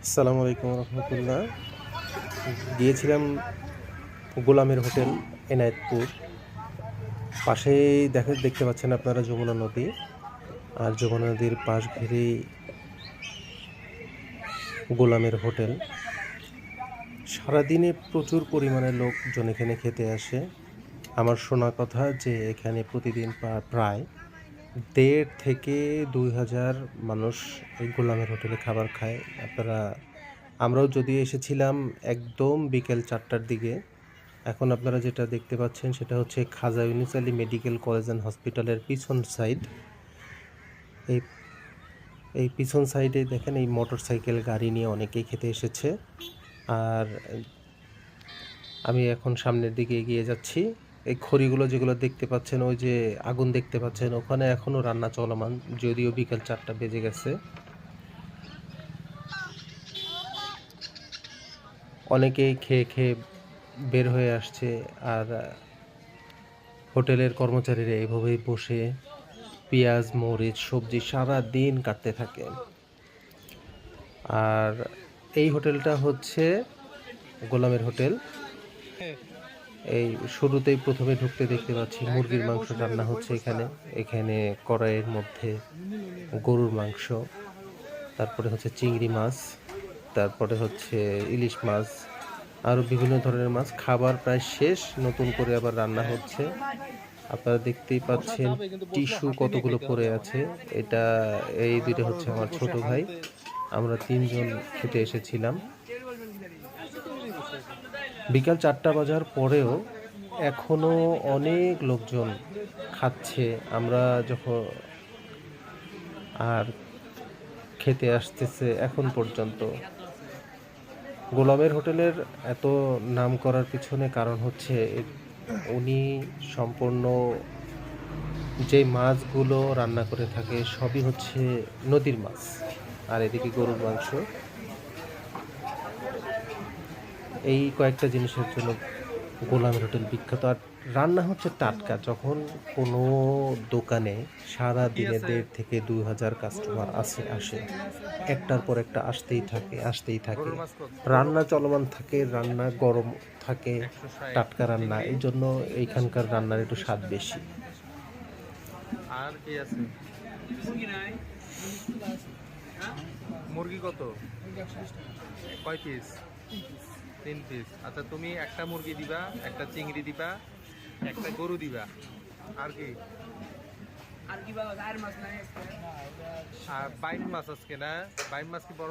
আসসালামু আলাইকুম রহমতুল্লাহ। গিয়েছিলাম গোলামের হোটেল, এনায়েতপুর। পাশেই দেখতে পাচ্ছেন আপনারা যমুনা নদী, আর যমুনা নদীর পাশ ঘিরেই গোলামের হোটেল। সারাদিনে প্রচুর পরিমাণে লোকজন এখানে খেতে আসে। আমার শোনা কথা যে এখানে প্রতিদিন প্রায় ১.৫ থেকে ২,০০০ মানুষ এই গোলামের হোটেলে খাবার খায়। আমরাও যদিও এসেছিলাম একদম বিকেল ৪টার দিকে। এখন আপনারা যেটা দেখতে পাচ্ছেন সেটা হচ্ছে Khaja Yunus Ali medical college and হসপিটালের পিছন সাইড। এই এই পিছন সাইডে দেখেন এই মোটরসাইকেল গাড়ি নিয়ে অনেকেই খেতে এসেছে। আর আমি এখন সামনের দিকে এগিয়ে যাচ্ছি। এই খড়িগুলো যেগুলো দেখতে পাচ্ছেন, ওই যে আগুন দেখতে পাচ্ছেন, ওখানে এখনও রান্না চলমান, যদিও বিকেল ৪টা বেজে গেছে। অনেকেই খেয়ে খেয়ে বের হয়ে আসছে। আর হোটেলের কর্মচারীরা এভাবেই বসে পেঁয়াজ, মরিচ, সবজি সারা দিন কাটতে থাকে। আর এই হোটেলটা হচ্ছে গোলামের হোটেল। এই শুরুতেই প্রথমে ঢুকতে দেখতে পাচ্ছি মুরগির মাংস রান্না হচ্ছে এখানে। এখানে কড়াইয়ের মধ্যে গরুর মাংস, তারপরে হচ্ছে চিংড়ি মাছ, তারপরে হচ্ছে ইলিশ মাছ, আরও বিভিন্ন ধরনের মাছ। খাবার প্রায় শেষ, নতুন করে আবার রান্না হচ্ছে। আপনারা দেখতেই পাচ্ছেন টিস্যু কতগুলো পড়ে আছে। এই দুইটা হচ্ছে আমার ছোট ভাই। আমরা ৩ জন খেতে এসেছিলাম। বিকাল ৪টা বাজার পরেও এখনো অনেক লোকজন খাচ্ছে। আমরা যখন আর খেতে আসতেছে এখন পর্যন্ত। গোলামের হোটেলের এত নাম করার পিছনে কারণ হচ্ছে উনি সম্পূর্ণ যে মাছগুলো রান্না করে থাকে সবই হচ্ছে নদীর মাছ। আর এদিকে গরুর মাংস। এই কয়েকটা জিনিসের জন্য গোলামের হোটেল বিখ্যাত। আর রান্না হচ্ছে টাটকা। যখন কোনো দোকানে সারা দিনে ১.৫ থেকে ২,০০০ কাস্টমার আসে, একটার পর একটা আসতেই থাকে। রান্না চলমান থাকে, রান্না গরম থাকে, টাটকা রান্না। এই জন্য এইখানকার রান্নার একটু স্বাদ বেশি। আর কি আছে? মুরগি কত? কয় পিস? ৩ পিস। আচ্ছা, তুমি একটা মুরগি দিবা, একটা চিংড়ি দিবা, একটা গরু দিবা। আর কি? আর বাইম মাছ আজকে না? বাইম মাছ কি বড়?